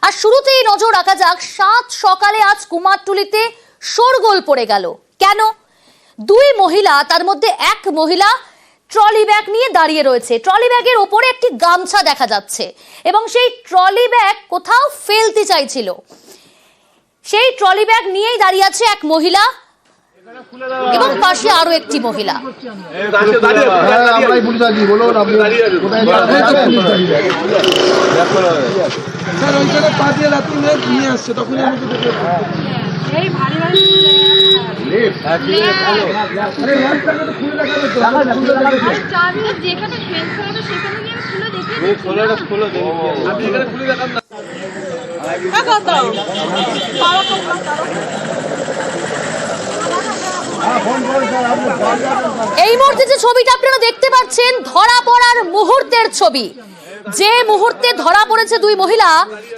আর শুরুতেই নজর রাখা যাক, 7 সকালে আজ কুমারটুলিতে শোরগোল পড়ে গেল। কেন? দুই মহিলা, তার মধ্যে এক মহিলা ট্রলি ব্যাগ নিয়ে দাঁড়িয়ে রয়েছে। ট্রলি ব্যাগের ওপরে একটি গামছা দেখা যাচ্ছে এবং সেই ট্রলি ব্যাগ কোথাও ফেলতে চাইছিল। সেই ট্রলি ব্যাগ নিয়েই দাঁড়িয়ে আছে এক মহিলা এবং পাশে আরো একটি মহিলা। এই মুহূর্তে যে ছবিটা আপনারা দেখতে পাচ্ছেন, ধরা পড়ার মুহূর্তের ছবি। যে মুহূর্তে ধরা পড়েছে দুই মহিলা,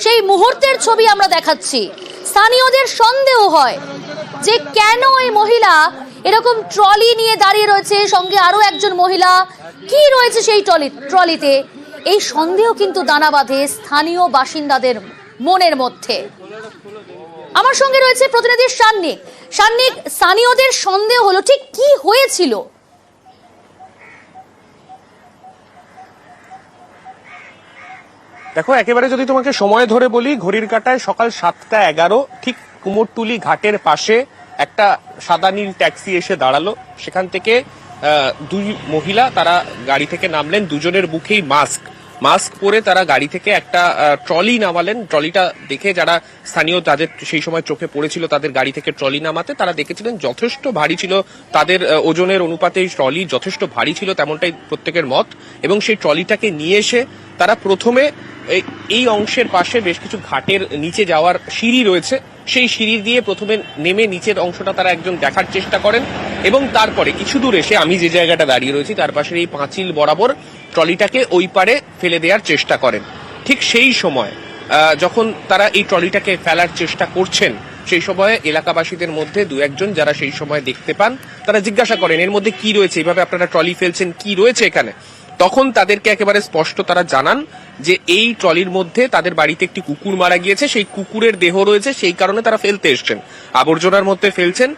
সেই মুহূর্তের ছবি আমরা দেখাচ্ছি। স্থানীয়দের সন্দেহ হয় যে কেন এই মহিলা এরকম ট্রলি নিয়ে দাঁড়িয়ে রয়েছে, সঙ্গে আরো একজন মহিলা, কি রয়েছে সেই ট্রলিতে। এই সন্দেহ কিন্তু দানা বাঁধে স্থানীয় বাসিন্দাদের মনের মধ্যে। আমার সঙ্গে রয়েছে প্রতিনিধি সান্নিক। সান্নিক, স্থানীয়দের সন্দেহ হলো ঠিক কি হয়েছিল? দেখো, একেবারে যদি তোমাকে সময় ধরে বলি, ঘড়ির কাঁটায় সকাল 7:11 ঠিক কুমোরটুলি ঘাটের পাশে একটা সাদা নীল ট্যাক্সি এসে দাঁড়ালো। সেখান থেকে দুই মহিলা তারা গাড়ি থেকে নামলেন, দুজনের মুখেই মাস্ক পরে তারা গাড়ি থেকে একটা ট্রলি নামালেন। ট্রলিটা দেখে যারা স্থানীয়, তাদের সেই সময় চোখে পড়েছিল তাদের গাড়ি থেকে ট্রলি নামাতে, তারা দেখেছিলেন যথেষ্ট ভারী ছিল। তাদের ওজনের অনুপাতে ট্রলি যথেষ্ট ভারী ছিল, তেমনটাই প্রত্যেকের মত। এবং সেই ট্রলিটাকে নিয়ে এসে তারা প্রথমে এই অংশের পাশে বেশ কিছু ঘাটের নিচে যাওয়ার সিঁড়ি রয়েছে, সেই সিঁড়ি দিয়ে প্রথমে নেমে নিচের অংশটা তারা একজন দেখার চেষ্টা করেন এবং তারপরে কিছু দূর এসে, আমি যে জায়গাটা দাঁড়িয়ে রয়েছি তার পাশের এই পাঁচিল বরাবর ট্রলিটাকে ওই পারে ফেলে দেওয়ার চেষ্টা করেন। ঠিক সেই সময় যখন তারা এই ট্রলিটাকে ফেলার চেষ্টা করছেন, সেই সময় এলাকাবাসীদের মধ্যে দু একজন যারা সেই সময় দেখতে পান, তারা জিজ্ঞাসা করেন এর মধ্যে কি রয়েছে, এইভাবে আপনারা ট্রলি ফেলছেন, কি রয়েছে এখানে? তখন তাদেরকে একেবারে স্পষ্ট তারা জানান যে এই ট্রলির মধ্যে তাদের বাড়িতে একটি কুকুর মারা গিয়েছে, সেই কুকুরের দেহ রয়েছে, সেই কারণে তারা ফেলতে এসছেন, আবর্জনার মধ্যে ফেলছেন।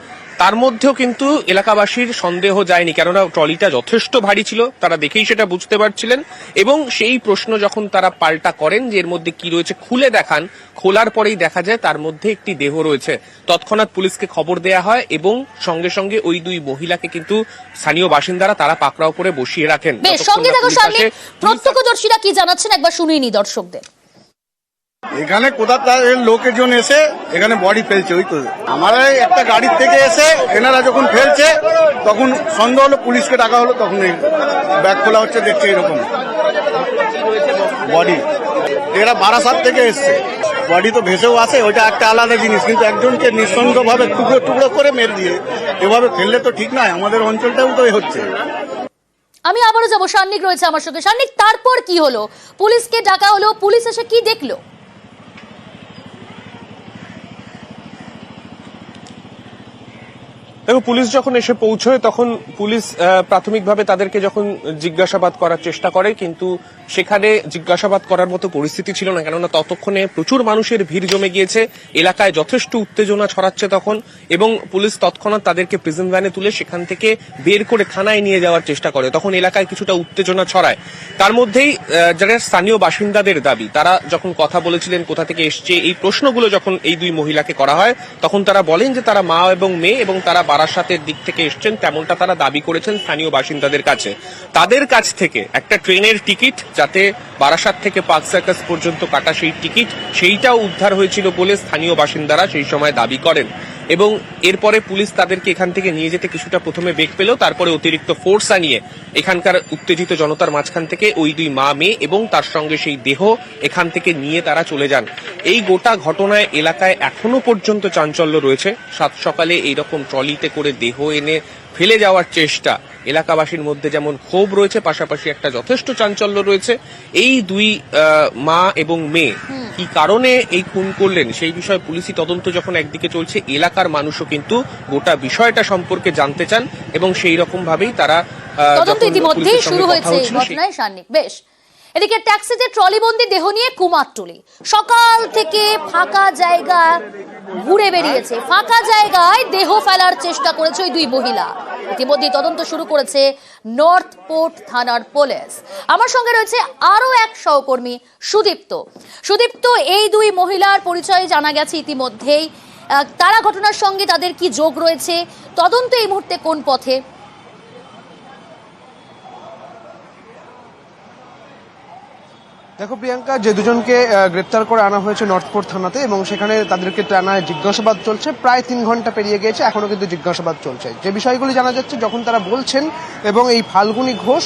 তার মধ্যেও কিন্তু এলাকাবাসীর সন্দেহ যায়নি, কেননা ট্রলিটা যথেষ্ট ভারী ছিল, তারা দেখেই সেটা বুঝতে পারছিলেন। এবং সেই প্রশ্ন যখন তারা পাল্টা করেন যে এর মধ্যে কি রয়েছে, খুলে দেখান, খোলার পরেই দেখা যায় তার মধ্যে একটি দেহ রয়েছে। তৎক্ষণাৎ পুলিশকে খবর দেয়া হয় এবং সঙ্গে সঙ্গে ওই দুই মহিলাকে কিন্তু স্থানীয় বাসিন্দারা তারা পাকড়াও করে বসিয়ে রাখেন। প্রত্যক্ষদর্শীরা কি জানাচ্ছেন একবার শুনিয়ে নি দর্শকদের। এখানে কোথাকার লোকজন এসে এখানে বডি ফেলছে, ওই তো আমার একটা গাড়ির থেকে এসে এনারা যখন ফেলছে তখন সন্দেহ হলো, পুলিশকে ডাকা হলো, তখন ব্যাগ খোলা হচ্ছে, দেখছে এরকম বডি। এরা বারাসাত থেকে এসছে, বডি তো ভেসেও আসে, ওইটা একটা আলাদা জিনিস, কিন্তু একজনকে নিঃসঙ্গভাবে টুকরো টুকরো করে মেরে দিয়ে এভাবে ফেললে তো ঠিক নয়। আমাদের অঞ্চলটাও তো হচ্ছে। আমি আবারও যাবো, সান্নিক রয়েছে আমার সঙ্গে। সান্নিক, তারপর কি হলো? পুলিশকে ডাকা হলো, পুলিশ এসে কি দেখলো? দেখো, পুলিশ যখন এসে পৌঁছয় তখন পুলিশ প্রাথমিকভাবে তাদেরকে যখন জিজ্ঞাসাবাদ করার চেষ্টা করে, কিন্তু সেখানে জিজ্ঞাসাবাদ করার মতো পরিস্থিতি ছিল না, কেননা ততক্ষণে প্রচুর মানুষের ভিড় জমে গিয়েছে, এলাকায় যথেষ্ট উত্তেজনা ছড়াচ্ছে তখন। এবং পুলিশ তৎক্ষণাৎ তাদেরকে প্রিজন ভ্যানে তুলে সেখান থেকে বের করে থানায় নিয়ে যাওয়ার চেষ্টা করে। তখন এলাকায় কিছুটা উত্তেজনা ছড়ায়। তার মধ্যেই যারা স্থানীয় বাসিন্দাদের দাবি, তারা যখন কথা বলেছিলেন কোথা থেকে এসছে, এই প্রশ্নগুলো যখন এই দুই মহিলাকে করা হয়, তখন তারা বলেন যে তারা মা এবং মেয়ে এবং তারা বারাসাতের দিক থেকে এসছেন, তেমনটা তারা দাবি করেছেন স্থানীয় বাসিন্দাদের কাছে। তাদের কাছ থেকে একটা ট্রেনের টিকিট, যাতে বারাসাত থেকে পার্ক সার্কাস পর্যন্ত কাটা সেই টিকিট, সেইটাও উদ্ধার হয়েছিল বলে স্থানীয় বাসিন্দারা সেই সময় দাবি করেন। এবং এরপরে পুলিশ তাদেরকে এখান থেকে নিয়ে যেতে কিছুটা প্রথমে বেগ পেল, তারপরে অতিরিক্ত ফোর্স আনিয়ে এখানকার উত্তেজিত জনতার মাঝখান থেকে ওই দুই মা মেয়ে এবং তার সঙ্গে সেই দেহ এখান থেকে নিয়ে তারা চলে যান। এই গোটা ঘটনায় এলাকায় এখনো পর্যন্ত চাঞ্চল্য রয়েছে। 7 সকালে এইরকম ট্রলিতে করে দেহ এনে ফেলে যাওয়ার চেষ্টা, এলাকাবাসীর মধ্যে যেমন ক্ষোভ রয়েছে, পাশাপাশি একটা যথেষ্ট চাঞ্চল্য রয়েছে। এই দুই মা এবং মেয়ে কি কারণে এই খুন করলেন সেই বিষয়ে পুলিশি তদন্ত যখন একদিকে চলছে, এলাকার মানুষও কিন্তু গোটা বিষয়টা সম্পর্কে জানতে চান এবং সেই রকম ভাবেই তারা তদন্ত ইতিমধ্যেই শুরু হয়েছে ঘটনায়। সান্নিক, বেশ এদিকে ট্যাক্সিতে ট্রলিবন্দি দেহ নিয়ে কুমারটুলি, সকাল থেকে ফাঁকা জায়গা ঘুরে বেরিয়েছে, ফাঁকা জায়গায় দেহ ফেলার চেষ্টা করেছে ওই দুই মহিলা। ইতিমধ্যে তদন্ত শুরু করেছে নর্থ পোর্ট থানার পুলিশ। আমার সঙ্গে রয়েছে আরো এক সহকর্মী সুদীপ্ত। এই দুই মহিলার পরিচয় জানা গেছে ইতিমধ্যেই, তারা ঘটনার সঙ্গে তাদের কি যোগ রয়েছে, তদন্ত এই মুহূর্তে কোন পথে? দেখো প্রিয়াঙ্কা, যে দুজনকে গ্রেপ্তার করে আনা হয়েছে নর্থপোর্ট থানাতে এবং সেখানে তাদেরকে টানায় জিজ্ঞাসাবাদ চলছে, প্রায় 3 ঘন্টা পেরিয়ে গিয়েছে, এখনো কিন্তু জিজ্ঞাসাবাদ চলছে। যে বিষয়গুলি জানা যাচ্ছে, যখন তারা বলছেন এবং এই ফাল্গুনী ঘোষ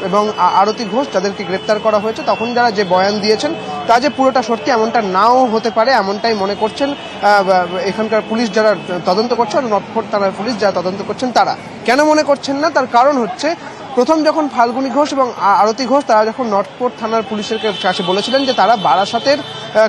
এবং আরতি ঘোষ যাদেরকে গ্রেপ্তার করা হয়েছে, তখন যারা যে বয়ান দিয়েছেন তা যে পুরোটা সত্যি এমনটা নাও হতে পারে, এমনটাই মনে করছেন এখানকার পুলিশ যারা তদন্ত করছে, নর্থপোর্ট থানার পুলিশ যারা তদন্ত করছেন তারা। কেন মনে করছেন না, তার কারণ হচ্ছে প্রথম যখন ফাল্গুনী ঘোষ এবং আরতি ঘোষ তারা যখন নর্থপোর্ট থানার পুলিশের কাছে বলেছিলেন যে তারা বারাসাতের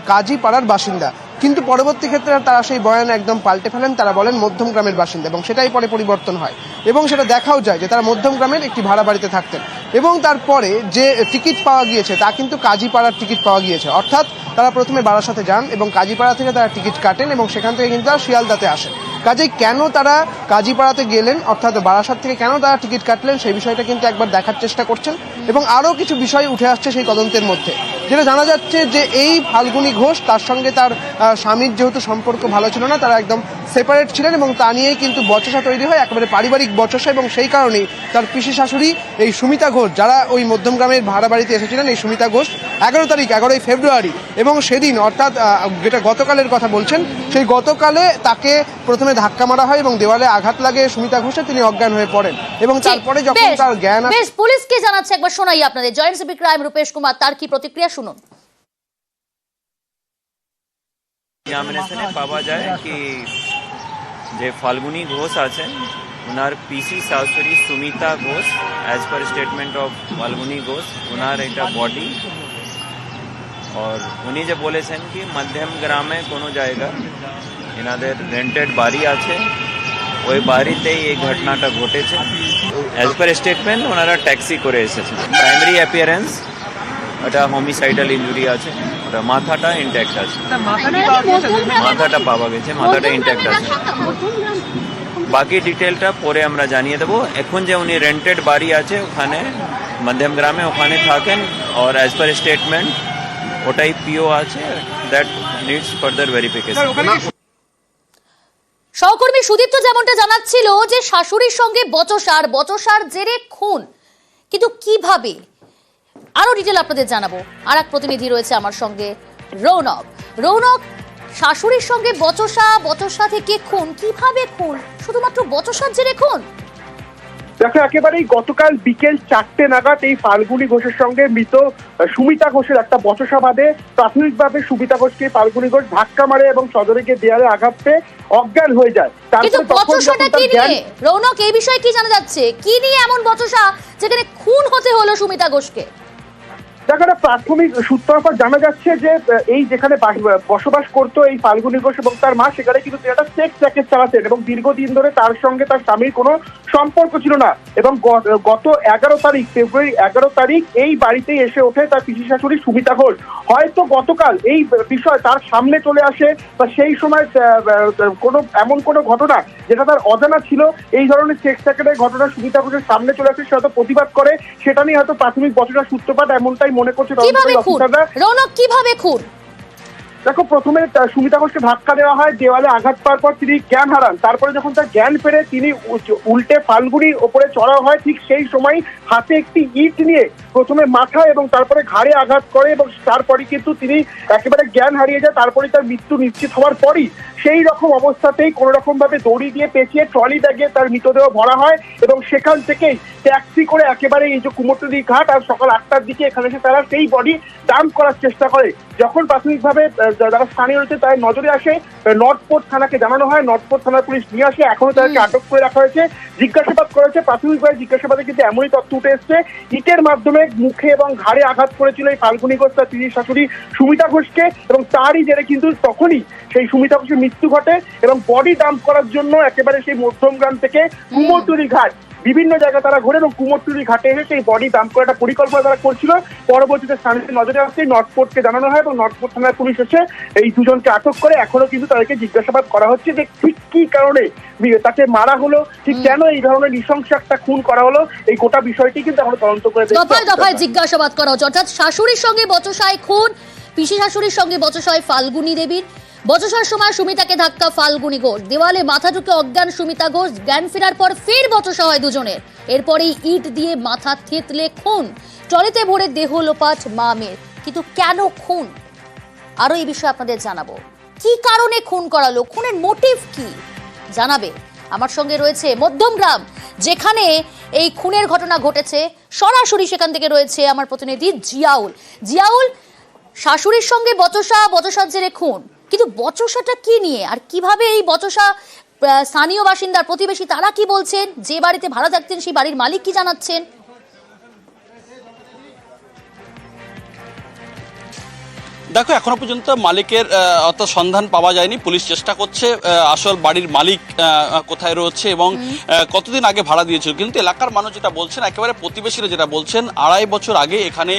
কাজী পাড়ার বাসিন্দা, কিন্তু পরবর্তী ক্ষেত্রে তারা সেই বয়ান একদম পাল্টে ফেলেন, তারা বলেন মধ্যম গ্রামের বাসিন্দা, এবং সেটাই পরে পরিবর্তন হয় এবং সেটা দেখাও যায় যে তারা মধ্যম গ্রামের একটি ভাড়া বাড়িতে থাকতেন। এবং তারপরে যে টিকিট পাওয়া গিয়েছে তা কিন্তু কাজীপাড়ার টিকিট পাওয়া গিয়েছে, অর্থাৎ তারা প্রথমে বারাসাতে যান এবং কাজীপাড়া থেকে তারা টিকিট কাটেন এবং সেখান থেকে কিন্তু তারা শিয়ালদাতে আসেন। কাজেই কেন তারা কাজীপাড়াতে গেলেন, অর্থাৎ বারাসাত থেকে কেন তারা টিকিট কাটলেন, সেই বিষয়টা কিন্তু একবার দেখার চেষ্টা করছেন। এবং আরও কিছু বিষয় উঠে আসছে সেই তদন্তের মধ্যে, যেটা জানা যাচ্ছে যে এই ফাল্গুনী ঘোষ তার সঙ্গে তার স্বামীর যেহেতু সম্পর্ক ভালো ছিল না, তারা একদম সেপারেট ছিলেন এবং তা নিয়েই কিন্তু বচসা তৈরি হয়, একেবারে পারিবারিক বচসা। এবং সেই কারণেই তার পিসি শাশুড়ি এই সুমিতা ঘোষ, যারা ওই মধ্যমগ্রামের ভাড়া বাড়িতে এসেছিলেন, এই সুমিতা ঘোষ 11 ফেব্রুয়ারি এবং সেদিন অর্থাৎ যেটা গতকালের কথা বলছেন, সেই গতকালে তাকে প্রথমে ধাক্কা মারা হয় এবং দেওয়ালে আঘাত লাগে সুমিতা ঘোষের, তিনি অজ্ঞান হয়ে পড়েন এবং তারপরে যখন তার জ্ঞান বেশ, পুলিশ কি জানাচ্ছে একবার শোনাই আপনাদের। Joint CP crime Rupesh Kumar, তার কি প্রতিক্রিয়া শুনুন। এক্সামিনেশনে পাওয়া যায় কি যে ফাল্গুনী ঘোষ আছেন, ওনার পিসি শাশুড়ি Sumita Ghosh, as per statement of Falguni Ghosh, ওনার একটা বডি, আর উনি যে বলেছেন কি মধ্যম গ্রামে কোনো জায়গা এনাদের রেন্টেড বাড়ি আছে, ওই বাড়িতেই এই ঘটনাটা ঘটেছে। অ্যাজ পার স্টেটমেন্ট ওনারা ট্যাক্সি করে এসেছেন। প্রাইমারি অ্যাপিয়ারেন্স ওটা হোমিসাইডাল ইঞ্জুরি আছে, ওটা মাথাটা ইনট্যাক্ট আছে, মাথাটা পাওয়া গেছে, মাথাটা ইনট্যাক্ট আছে। বাকি ডিটেলটা পরে আমরা জানিয়ে দেবো। এখন যে উনি রেন্টেড বাড়ি আছে ওখানে মধ্যম গ্রামে, ওখানে থাকেন, আর অ্যাজ পার স্টেটমেন্ট ওটাই পিও আছে, দ্যাট নিডস ফার্দার ভেরিফিকেশন। সহকর্মী সুদীপ্ত যেমনটা জানাচ্ছিল যে শাশুড়ির সঙ্গে বচসার জেরে খুন, কিন্তু কিভাবে, আরো ডিটেল আপনাদের জানাবো। আর এক প্রতিনিধি রয়েছে আমার সঙ্গে, রৌনক। শাশুড়ির সঙ্গে বচসা থেকে খুন, কিভাবে খুন? শুধুমাত্র বচসার জেরে খুন? দেখো, একেবারেই গতকাল বিকেল 4টে নাগাদ এই ফাল্গুনী ঘোষের সঙ্গে মৃত সুমিতা ঘোষের একটা বচসা বাঁধে। প্রাথমিকভাবে সুমিতা ঘোষকে ফাল্গুনী ঘোষ ধাক্কা মারে এবং সদরে গিয়ে দেয়ালে আঘাত পেয়ে অজ্ঞান হয়ে যায়। রৌনক, এই বিষয়ে কি জানা যাচ্ছে? কি নিয়ে এমন বচসা যেখানে খুন হতে হলো সুমিতা ঘোষকে? দেখো, প্রাথমিক সূত্র জানা যাচ্ছে যে এই যেখানে বসবাস করতো এই ফাল্গুনী ঘোষ এবং তার মা, সেখানে কিন্তু তিনি একটা সেক্স র্যাকেট চালাতেন এবং দীর্ঘদিন ধরে তার সঙ্গে তার স্বামীর কোনো সম্পর্ক ছিল না। এবং গত 11 তারিখ, ফেব্রুয়ারি 11 তারিখ এই বাড়িতেই এসে ওঠে তার পিসি শাশুড়ি সুমিতা ঘোষ। হয়তো গতকাল এই বিষয় তার সামনে চলে আসে বা সেই সময় এমন কোনো ঘটনা যেটা তার অজানা ছিল, এই ধরনের সেক্স র্যাকেটের ঘটনা সুমিতা ঘোষের সামনে চলে আসে, সে হয়তো প্রতিবাদ করে, সেটা নিয়ে হয়তো প্রাথমিক বচসার সূত্রপাত, এমনটাই মনে করছে। কিভাবে খুন? দেখো, প্রথমে সুমিতা ঘোষকে ধাক্কা দেওয়া হয়, দেওয়ালে আঘাত পাওয়ার পর তিনি জ্ঞান হারান। তারপরে যখন তার জ্ঞান ফেরে তিনি উল্টে ফাল্গুনির ওপরে চড়া হয়, ঠিক সেই সময় হাতে একটি ইট নিয়ে প্রথমে মাথা এবং তারপরে ঘাড়ে আঘাত করে এবং তারপরে কিন্তু তিনি একেবারে জ্ঞান হারিয়ে যায়। তারপরে তার মৃত্যু নিশ্চিত হওয়ার পরই সেই রকম অবস্থাতেই কোনো রকম ভাবে দড়ি দিয়ে পেঁচিয়ে ট্রলি ব্যাগে তার মৃতদেহ ভরা হয় এবং সেখান থেকেই ট্যাক্সি করে একেবারে এই যে কুমোরটুলি ঘাট, আর সকাল 8টার দিকে এখানে এসে তারা সেই বডি ডাম্প করার চেষ্টা করে। যখন প্রাথমিকভাবে যারা স্থানীয় রয়েছে তার নজরে আসে, নর্থপোর্ট থানাকে জানানো হয়, নর্থপোর্ট থানার পুলিশ নিয়ে আসে, এখনো তাদেরকে আটক করে রাখা হয়েছে, জিজ্ঞাসাবাদ করেছে। প্রাথমিকভাবে জিজ্ঞাসাবাদে কিন্তু এমনই তথ্য উঠে এসছে, ইটের মাধ্যমে মুখে এবং ঘাড়ে আঘাত করেছিল এই ফাল্গুনী ঘোষ তার পিসি শাশুড়ি সুমিতা ঘোষকে, এবং তারই জেরে কিন্তু তখনই সেই সুমিতা ঘোষের মৃত্যু ঘটে এবং বডি ডাম্প করার জন্য একেবারে সেই মধ্যমগ্রাম থেকে কুমোরটুলি ঘাট বিভিন্ন জায়গায় তারা ঘোরে এবং কুমোরটুলি ঘাটে এসে সেই বডি ডাম্প করার একটা পরিকল্পনা তারা করছিল। পরবর্তীতে স্থানীয় নজরে আসতেই নর্থপোর্টকে জানানো হয় এবং নর্থপোর্ট থানার পুলিশ এসে এই দুজনকে আটক করে এখনো কিন্তু তাদেরকে জিজ্ঞাসাবাদ করা হচ্ছে যে ঠিক কি কারণে তাকে মারা হলো, ঠিক কেন এই ধরনের নৃশংস একটা খুন করা হলো, এই গোটা বিষয়টি কিন্তু এখন তদন্ত করে দফায় দফায় জিজ্ঞাসাবাদ করা হচ্ছে। অর্থাৎ শাশুড়ির সঙ্গে বচসায় খুন, পিসি শাশুড়ির সঙ্গে বচসায় ফাল্গুনী দেবীর। বচসার সময় সুমিতাকে ধাক্কা ফাল্গুনী ঘোষ, দেওয়ালে মাথা ঢুকে অজ্ঞান সুমিতা ঘোষ। জ্ঞান ফেরার পর ফের বচসা হয় দুজনের। এরপরেই ইট দিয়ে মাথা থেতলে খুন, ট্রলিতে ভরে দেহ লোপাট মা মেয়ের। কিন্তু কেন খুন, আরো এই বিষয়ে আপনাদের জানাবো। কি কারণে খুন করালো, খুনের মোটিভ কি জানাবে। আমার সঙ্গে রয়েছে মধ্যমগ্রাম, যেখানে এই খুনের ঘটনা ঘটেছে, সরাসরি সেখান থেকে রয়েছে আমার প্রতিনিধি জিয়াউল। জিয়াউল, শাশুড়ির সঙ্গে বচসার জেরে খুন, কিন্তু বচসাটা কি নিয়ে আর কিভাবে এই বচসা স্থানীয় বাসিন্দার, প্রতিবেশী তারা কি বলছেন, যে বাড়িতে ভাড়া থাকতেন সেই বাড়ির মালিক কি জানাচ্ছেন? দেখো, এখনো পর্যন্ত মালিকের অত সন্ধান পাওয়া যায়নি। পুলিশ চেষ্টা করছে আসল বাড়ির মালিক কোথায় রয়েছে এবং কতদিন আগে ভাড়া দিয়েছিল। কিন্তু এলাকার মানুষ যেটা বলছেন, একেবারে প্রতিবেশীরা যেটা বলছেন, 2.5 বছর আগে এখানে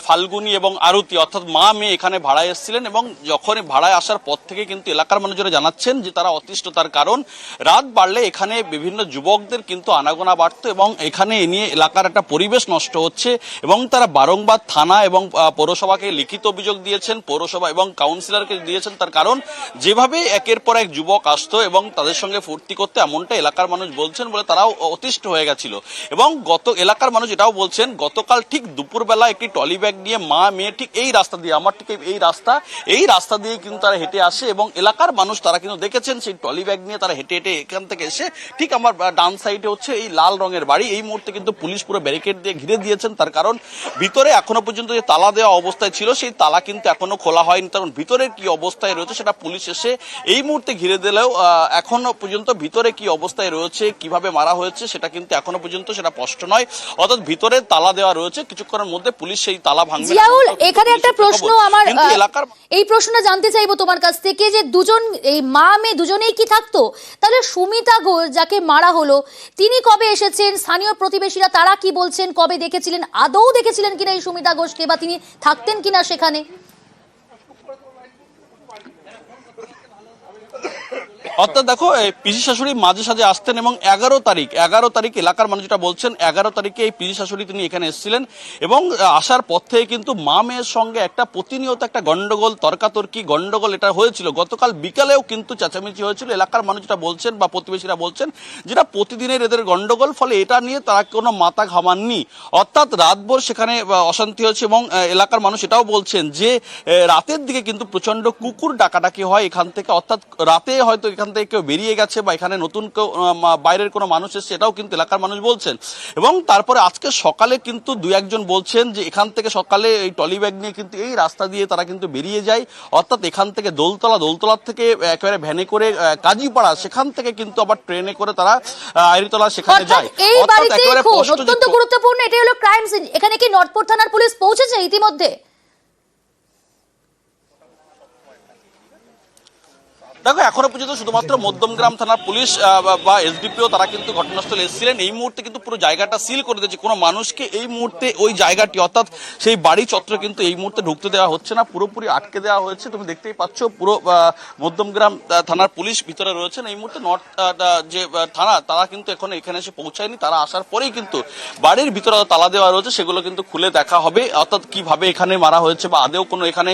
ফাল্গুনী এবং আরতি অর্থাৎ মা মেয়ে এখানে ভাড়ায় এসেছিলেন এবং যখন ভাড়ায় আসার পর থেকে কিন্তু এলাকার মানুষরা জানাচ্ছেন যে তারা অতিষ্ঠ। তার কারণ রাত বাড়লে এখানে বিভিন্ন যুবকদের কিন্তু আনাগোনা বাড়তো এবং এখানে এ নিয়ে এলাকার একটা পরিবেশ নষ্ট হচ্ছে এবং তারা বারংবার থানা এবং পৌরসভাকে লিখিত অভিযোগ দিয়েছে, পৌরসভা এবং কাউন্সিলরকে দিয়েছেন। তার কারণ যেভাবে একের পর এক যুবক আসতো এবং তাদের সঙ্গে ফুর্তি করতে, এমনটা এলাকার মানুষ বলছেন বলে তারাও অতিষ্ঠ হয়ে গেছিল। এবং এলাকার মানুষ এটাও বলছেন, গতকাল ঠিক দুপুরবেলা একটি ট্রলি ব্যাগ নিয়ে মা মেয়ে ঠিক এই রাস্তা দিয়ে, আমার ঠিক এই রাস্তা দিয়ে কিন্তু তারা হেঁটে আসে এবং এলাকার মানুষ তারা কিন্তু দেখেছেন সেই ট্রলি ব্যাগ নিয়ে তারা হেঁটে হেঁটে এখান থেকে এসে ঠিক আমার ডান সাইডে হচ্ছে এই লাল রঙের বাড়ি। এই মুহূর্তে কিন্তু পুলিশ পুরো ব্যারিকেড দিয়ে ঘিরে দিয়েছেন। তার কারণ ভিতরে এখনো পর্যন্ত যে তালা দেওয়া অবস্থায় ছিল সেই তালা কিন্তু এখনো খোলা হয়নি। কারণ ভিতরের কি অবস্থায় রয়েছে সেটা পুলিশ এসে এই মুহূর্তে ঘিরে দিলেও এখনো পর্যন্ত ভিতরে কি অবস্থায় রয়েছে, কিভাবে মারা হয়েছে সেটা কিন্তু এখনো পর্যন্ত সেটা স্পষ্ট নয়। অর্থাৎ ভিতরে তালা দেওয়া রয়েছে, কিছুক্ষণের মধ্যে পুলিশ সেই তালা ভাঙবে। জিয়াউল, এখানে একটা প্রশ্ন আমার, এই প্রশ্নটা জানতে চাইবো তোমার কাছ থেকে, যে দুজন এই মা মেয়ে দুজনেই কি থাকতো? তাহলে সুমিতা ঘোষ যাকে মারা হলো তিনি কবে এসেছেন, স্থানীয় প্রতিবেশীরা তারা কি বলছেন, কবে দেখেছিলেন, আদৌ দেখেছিলেন কিনা এই সুমিতা ঘোষকে, বা তিনি থাকতেন কিনা সেখানে? অর্থাৎ দেখো, পিসি শাশুড়ি মাঝে সাঝে আসতেন এবং 11 তারিখ এলাকার মানুষ যেটা বলছেন, 11 তারিখে এই পিসি শাশুড়ি তিনি এখানে এসেছিলেন এবং আসার পর থেকে কিন্তু মা মেয়ের সঙ্গে একটা প্রতিনিয়ত একটা গন্ডগোল এটা হয়েছিল। গতকাল বিকালেও কিন্তু চেঁচামেচি হয়েছিল। এলাকার মানুষ যেটা বলছেন বা প্রতিবেশীরা বলছেন যেটা প্রতিদিনের এদের গন্ডগোল, ফলে এটা নিয়ে তারা কোনো মাথা ঘামাননি। অর্থাৎ রাতভর সেখানে অশান্তি হয়েছে এবং এলাকার মানুষ এটাও বলছেন যে রাতের দিকে কিন্তু প্রচন্ড কুকুর ডাকাডাকি হয় এখান থেকে। অর্থাৎ রাতে হয়তো এখান থেকে কেউ বেরিয়ে গেছে বা এখানে নতুন কেউ বাইরের কোনো মানুষ এসেছে, এটাও কিন্তু এলাকার মানুষ বলছেন। এবং তারপরে আজকে সকালে কিন্তু 2-1 বলছেন যে এখান থেকে সকালে এই ট্রলি ব্যাগ নিয়ে কিন্তু এই রাস্তা দিয়ে তারা কিন্তু বেরিয়ে যায়। অর্থাৎ এখান থেকে দোলতলার থেকে একেবারে ভ্যানে করে কাজীপাড়া, সেখান থেকে কিন্তু আবার ট্রেনে করে তারা আইরিতলা সেখানে যায়। এই বাড়িতে অত্যন্ত গুরুত্বপূর্ণ, এটা হলো ক্রাইম সিন। এখানে কি নর্থপোর্ট থানার পুলিশ পৌঁছেছে ইতিমধ্যে? দেখো, এখনো পর্যন্ত শুধুমাত্র মধ্যমগ্রাম থানার পুলিশ বা এসডিপিও তারা কিন্তু ঘটনাস্থলে এসেছিলেন। এই মুহূর্তে কিন্তু পুরো জায়গাটা সিল করে দিয়েছে, কোনো মানুষকে এই মুহূর্তে ওই জায়গাটি অর্থাৎ সেই বাড়ি চত্বরে কিন্তু এই মুহূর্তে ঢুকতে দেওয়া হচ্ছে না, পুরোপুরি আটকে দেওয়া হয়েছে। তুমি দেখতেই পাচ্ছ পুরো মধ্যমগ্রাম থানার পুলিশ ভিতরে রয়েছেন। এই মুহূর্তে নর্থ যে থানা তারা কিন্তু এখানে এসে পৌঁছায়নি। তারা আসার পরেই কিন্তু বাড়ির ভিতরে তালা দেওয়া রয়েছে, সেগুলো কিন্তু খুলে দেখা হবে। অর্থাৎ কিভাবে এখানে মারা হয়েছে বা আদেও কোনো এখানে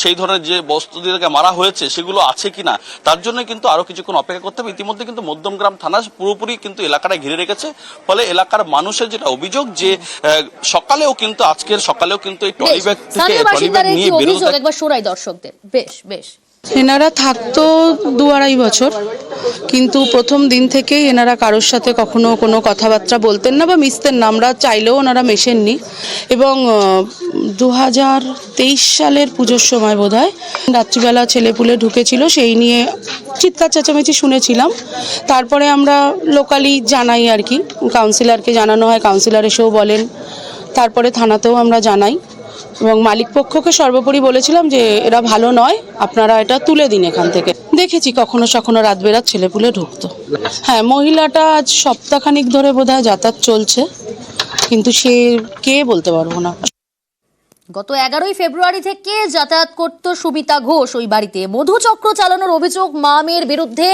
সেই ধরনের যে বস্তু দিয়ে মারা হয়েছে সেগুলো আছে কিনা, তার জন্য কিন্তু আরো কিছুক্ষণ অপেক্ষা করতে হবে। ইতিমধ্যে কিন্তু মধ্যমগ্রাম থানা পুরোপুরি কিন্তু এলাকাটা ঘিরে রেখেছে। ফলে এলাকার মানুষের যেটা অভিযোগ যে আজকের সকালেও কিন্তু এই ট্রলি ব্যাগ নিয়ে বেরোতে, একবার শোনাই দর্শকদের। বেশ এনারা থাকতো 2-2.5 বছর, কিন্তু প্রথম দিন থেকেই এনারা কারোর সাথে কখনো কোনো কথাবার্তা বলতেন না বা মিশতেন না। আমরা চাইলেও ওনারা মেশেননি। এবং 2023 সালের পুজোর সময় বোধহয় রাত্রিবেলা ছেলেপুলে ঢুকেছিল, সেই নিয়ে চিৎকার চেঁচামেচি শুনেছিলাম। তারপরে আমরা লোকালি জানাই আর কি, কাউন্সিলরকে জানানো হয়, কাউন্সিলর এসেও বলেন, তারপরে থানাতেও আমরা জানাই। এবং মালিক পক্ষকে সর্বোপরি বলেছিলাম যে এরা ভালো নয়, আপনারা এটা তুলে দিন এখান থেকে। দেখেছি কখনো সখনো রাত বেরাত ছেলেপুলে ঢুকতো। হ্যাঁ, মহিলাটা আজ সপ্তাহখানিক ধরে বোধহয় যাতায়াত চলছে, কিন্তু সে কে বলতে পারবো না। গত 11ই ফেব্রুয়ারি থেকে যাতায়াত করত সুমিতা ঘোষ ওই বাড়িতে। মধুচক্র চালানোর অভিযোগ মা মেয়ের বিরুদ্ধে।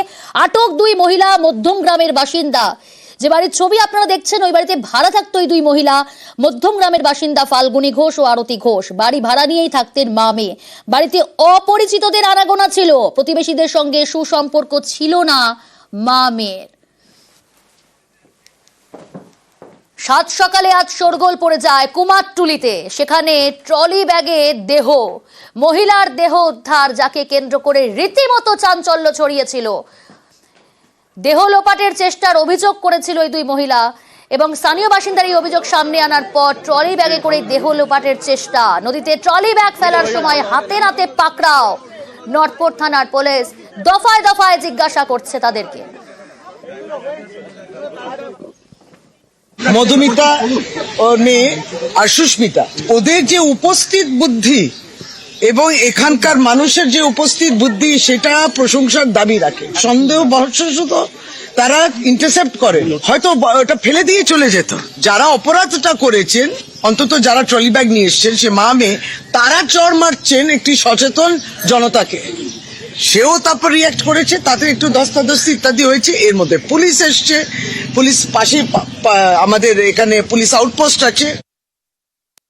আটক দুই মহিলা মধ্যম গ্রামের বাসিন্দা। যে বাড়ির ছবি আপনারা দেখছেন, ওই বাড়িতে ভাড়া থাকতো এই দুই মহিলা। মধ্যম গ্রামের বাসিন্দা ফাল্গুনী ঘোষ ও আরতি ঘোষ। বাড়ি ভাড়া নিয়েই থাকতেন মা মেয়ে। বাড়িতে অপরিচিতদের আনাগোনা ছিল, প্রতিবেশীদের সঙ্গে সুসম্পর্ক ছিল না মা মেয়ের। সাত সকালে আজ শোরগোল পড়ে যায় কুমারটুলিতে। সেখানে ট্রলি ব্যাগে দেহ, মহিলার দেহ উদ্ধার, যাকে কেন্দ্র করে রীতিমতো চাঞ্চল্য ছড়িয়েছিল। দেহ লোপাটের চেষ্টার অভিযোগ করেছিল এই দুই মহিলা এবং স্থানীয় বাসিন্দার এই অভিযোগ সামনে আনার পর ট্রলি ব্যাগে করে দেহ লোপাটের চেষ্টা। নদীতে ট্রলি ব্যাগ ফেলার সময় হাতে নাতে পাকড়াও। নর্থপোর্ট থানার পুলিশ দফায় দফায় জিজ্ঞাসা করছে তাদেরকে। মধুমিতা ও মেয়ে আর সুস্মিতা, ওদের যে উপস্থিত বুদ্ধি এবং এখানকার মানুষের যে উপস্থিত বুদ্ধি, সেটা প্রশংসার দাবি রাখে। সন্দেহ বশত তারা ইন্টারসেপ্ট করে, হয়তো ওটা ফেলে দিয়ে চলে যেত। যারা অপরাধটা করেছেন, অন্তত যারা ট্রলি ব্যাগ নিয়ে এসছেন, সে মা মেয়ে, তারা চড় মারছেন একটি সচেতন জনতাকে। সেও তারপর রিয়াক্ট করেছে, তাতে একটু ধস্তাধস্তি ইত্যাদি হয়েছে। এর মধ্যে পুলিশ এসছে, পুলিশ পাশে আমাদের এখানে পুলিশ আউটপোস্ট আছে।